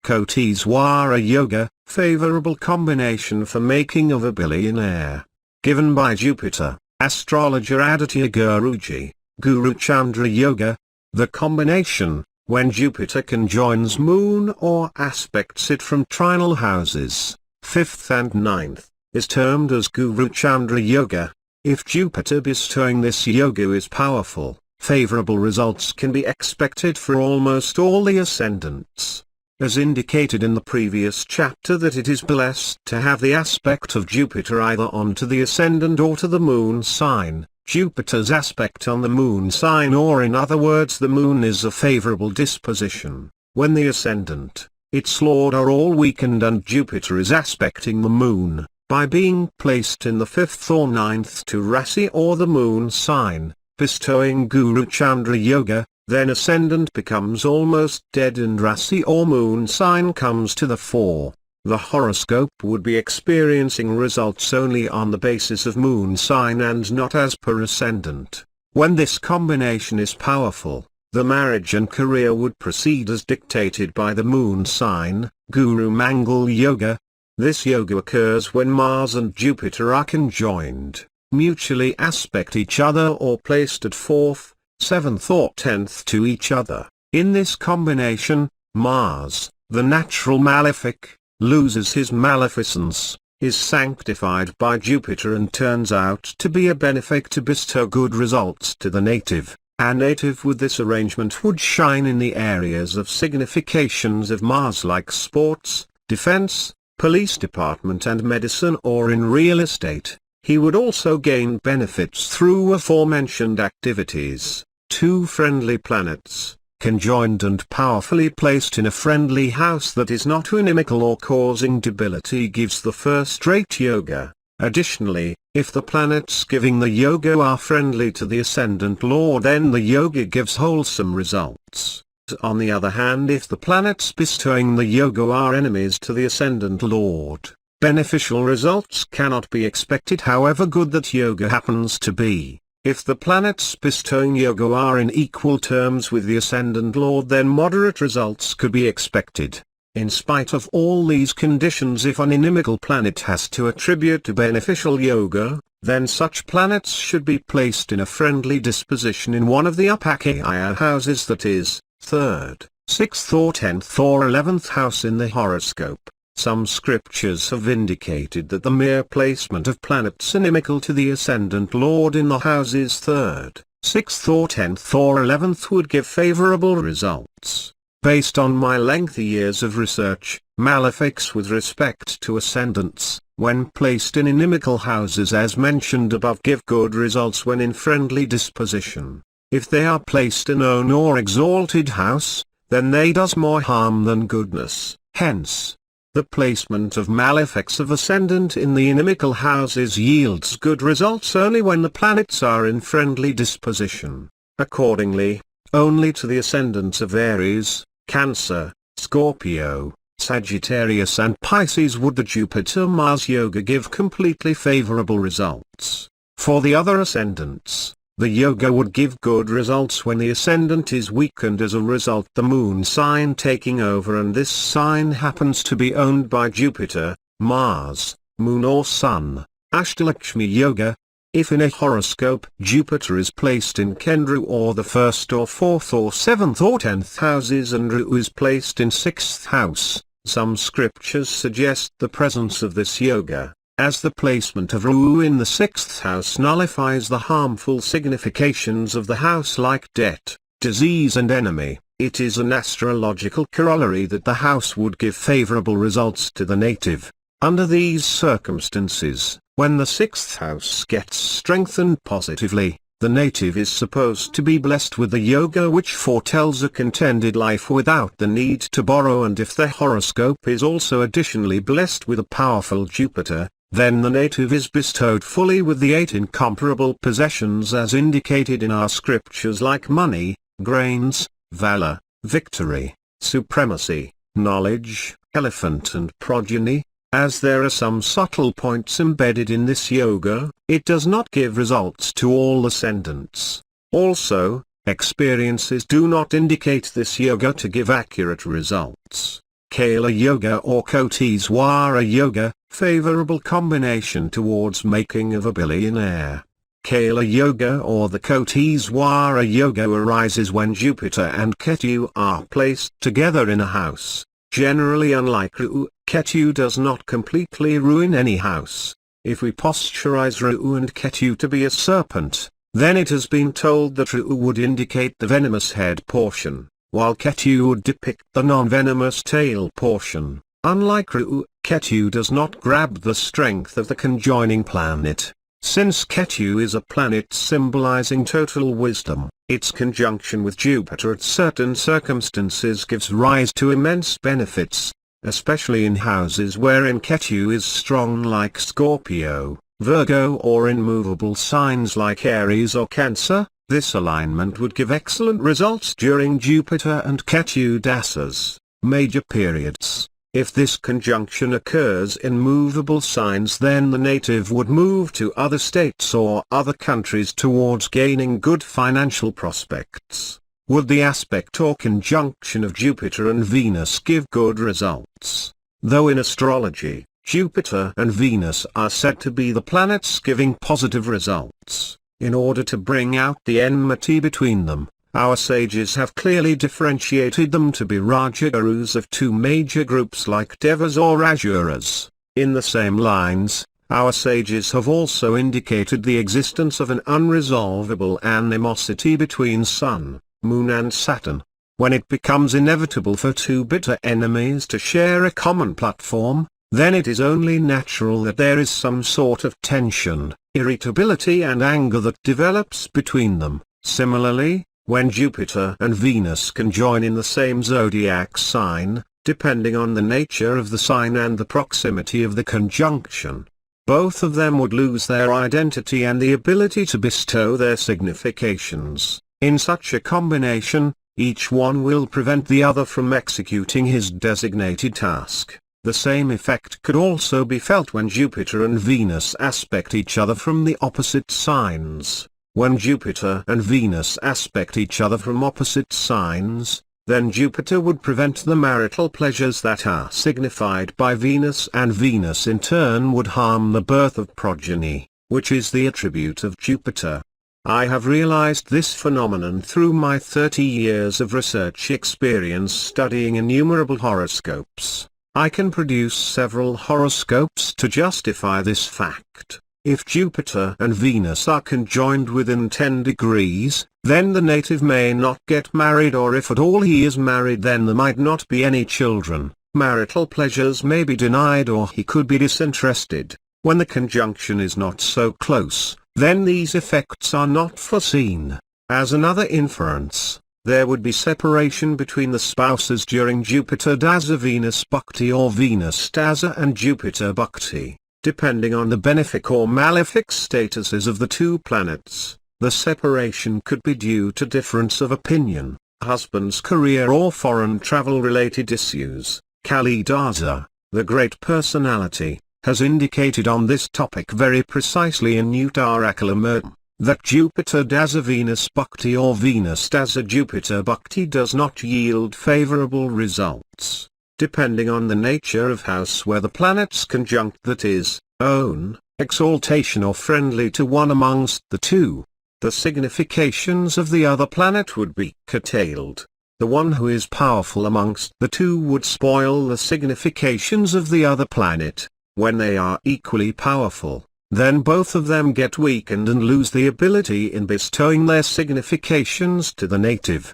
Koteeswara Yoga, favorable combination for making of a billionaire. Given by Jupiter, astrologer Aditya Guruji, Guru Chandra Yoga. The combination, when Jupiter conjoins Moon or aspects it from trinal houses, 5th and 9th, is termed as Guru Chandra Yoga. If Jupiter bestowing this yoga is powerful, favorable results can be expected for almost all the ascendants. As indicated in the previous chapter that it is blessed to have the aspect of Jupiter either onto the ascendant or to the moon sign. Jupiter's aspect on the moon sign, or in other words the moon, is a favorable disposition. When the ascendant, its lord, are all weakened and Jupiter is aspecting the moon, by being placed in the 5th or 9th to Rasi or the moon sign, bestowing Guru Chandra Yoga, then ascendant becomes almost dead and Rasi or moon sign comes to the fore. The horoscope would be experiencing results only on the basis of moon sign and not as per ascendant. When this combination is powerful, the marriage and career would proceed as dictated by the moon sign, Guru Mangal Yoga. This yoga occurs when Mars and Jupiter are conjoined, mutually aspect each other or placed at 4th, 7th or 10th to each other. In this combination, Mars, the natural malefic, loses his maleficence, is sanctified by Jupiter and turns out to be a benefic to bestow good results to the native. A native with this arrangement would shine in the areas of significations of Mars like sports, defense, police department and medicine, or in real estate. He would also gain benefits through aforementioned activities. Two friendly planets, conjoined and powerfully placed in a friendly house that is not inimical or causing debility, gives the first-rate yoga. Additionally, if the planets giving the yoga are friendly to the ascendant lord, then the yoga gives wholesome results. On the other hand, if the planets bestowing the yoga are enemies to the ascendant lord, beneficial results cannot be expected however good that yoga happens to be. If the planets bestowing yoga are in equal terms with the ascendant lord, then moderate results could be expected. In spite of all these conditions, if an inimical planet has to attribute to beneficial yoga, then such planets should be placed in a friendly disposition in one of the Upakaya houses, that is, 3rd, 6th or 10th or 11th house in the horoscope. Some scriptures have indicated that the mere placement of planets inimical to the ascendant lord in the houses 3rd, 6th or 10th or 11th would give favorable results. Based on my lengthy years of research, malefics with respect to ascendants, when placed in inimical houses as mentioned above, give good results when in friendly disposition. If they are placed in own or exalted house, then they does more harm than goodness. Hence, the placement of malefics of ascendant in the inimical houses yields good results only when the planets are in friendly disposition. Accordingly, only to the ascendants of Aries, Cancer, Scorpio, Sagittarius and Pisces would the Jupiter-Mars yoga give completely favorable results. For the other ascendants, the yoga would give good results when the ascendant is weakened, as a result the moon sign taking over, and this sign happens to be owned by Jupiter, Mars, Moon or Sun. Ashtalakshmi Yoga. If in a horoscope Jupiter is placed in Kendra or the 1st or 4th or 7th or 10th houses and Rahu is placed in 6th house, some scriptures suggest the presence of this yoga, as the placement of Rahu in the 6th house nullifies the harmful significations of the house like debt, disease and enemy. It is an astrological corollary that the house would give favorable results to the native. Under these circumstances, when the 6th house gets strengthened positively, the native is supposed to be blessed with the yoga which foretells a contented life without the need to borrow, and if the horoscope is also additionally blessed with a powerful Jupiter, then the native is bestowed fully with the 8 incomparable possessions as indicated in our scriptures like money, grains, valor, victory, supremacy, knowledge, elephant and progeny. As there are some subtle points embedded in this yoga, it does not give results to all ascendants. Also, experiences do not indicate this yoga to give accurate results. Kala Yoga or Koteeswara Yoga, favorable combination towards making of a billionaire. Kala Yoga or the Koteeswara Yoga arises when Jupiter and Ketu are placed together in a house. Generally, unlike Rahu, Ketu does not completely ruin any house. If we posturize Rahu and Ketu to be a serpent, then it has been told that Rahu would indicate the venomous head portion, while Ketu would depict the non-venomous tail portion. Unlike Rahu, Ketu does not grab the strength of the conjoining planet. Since Ketu is a planet symbolizing total wisdom, its conjunction with Jupiter at certain circumstances gives rise to immense benefits, especially in houses wherein Ketu is strong like Scorpio, Virgo, or in movable signs like Aries or Cancer. This alignment would give excellent results during Jupiter and Ketu dasas, major periods. If this conjunction occurs in movable signs, then the native would move to other states or other countries towards gaining good financial prospects. Would the aspect or conjunction of Jupiter and Venus give good results? Though in astrology, Jupiter and Venus are said to be the planets giving positive results, in order to bring out the enmity between them, our sages have clearly differentiated them to be Rajagurus of two major groups like Devas or Asuras. In the same lines, our sages have also indicated the existence of an unresolvable animosity between Sun, Moon and Saturn. When it becomes inevitable for two bitter enemies to share a common platform, then it is only natural that there is some sort of tension, irritability and anger that develops between them. Similarly, when Jupiter and Venus conjoin in the same zodiac sign, depending on the nature of the sign and the proximity of the conjunction, both of them would lose their identity and the ability to bestow their significations. In such a combination, each one will prevent the other from executing his designated task. The same effect could also be felt when Jupiter and Venus aspect each other from the opposite signs. When Jupiter and Venus aspect each other from opposite signs, then Jupiter would prevent the marital pleasures that are signified by Venus, and Venus in turn would harm the birth of progeny, which is the attribute of Jupiter. I have realized this phenomenon through my 30 years of research experience studying innumerable horoscopes. I can produce several horoscopes to justify this fact. If Jupiter and Venus are conjoined within 10 degrees, then the native may not get married, or if at all he is married, then there might not be any children. Marital pleasures may be denied, or he could be disinterested. When the conjunction is not so close, then these effects are not foreseen. As another inference, there would be separation between the spouses during Jupiter Dasa Venus Bhakti or Venus Dasa and Jupiter Bhakti. Depending on the benefic or malefic statuses of the two planets, the separation could be due to difference of opinion, husband's career or foreign travel-related issues. Kalidasa, the great personality, has indicated on this topic very precisely in Uttarakalamirtam, that Jupiter Dasa Venus Bhakti or Venus Dasa Jupiter Bhakti does not yield favorable results. Depending on the nature of house where the planets conjunct, that is, own, exaltation or friendly to one amongst the two, the significations of the other planet would be curtailed. The one who is powerful amongst the two would spoil the significations of the other planet. When they are equally powerful, then both of them get weakened and lose the ability in bestowing their significations to the native.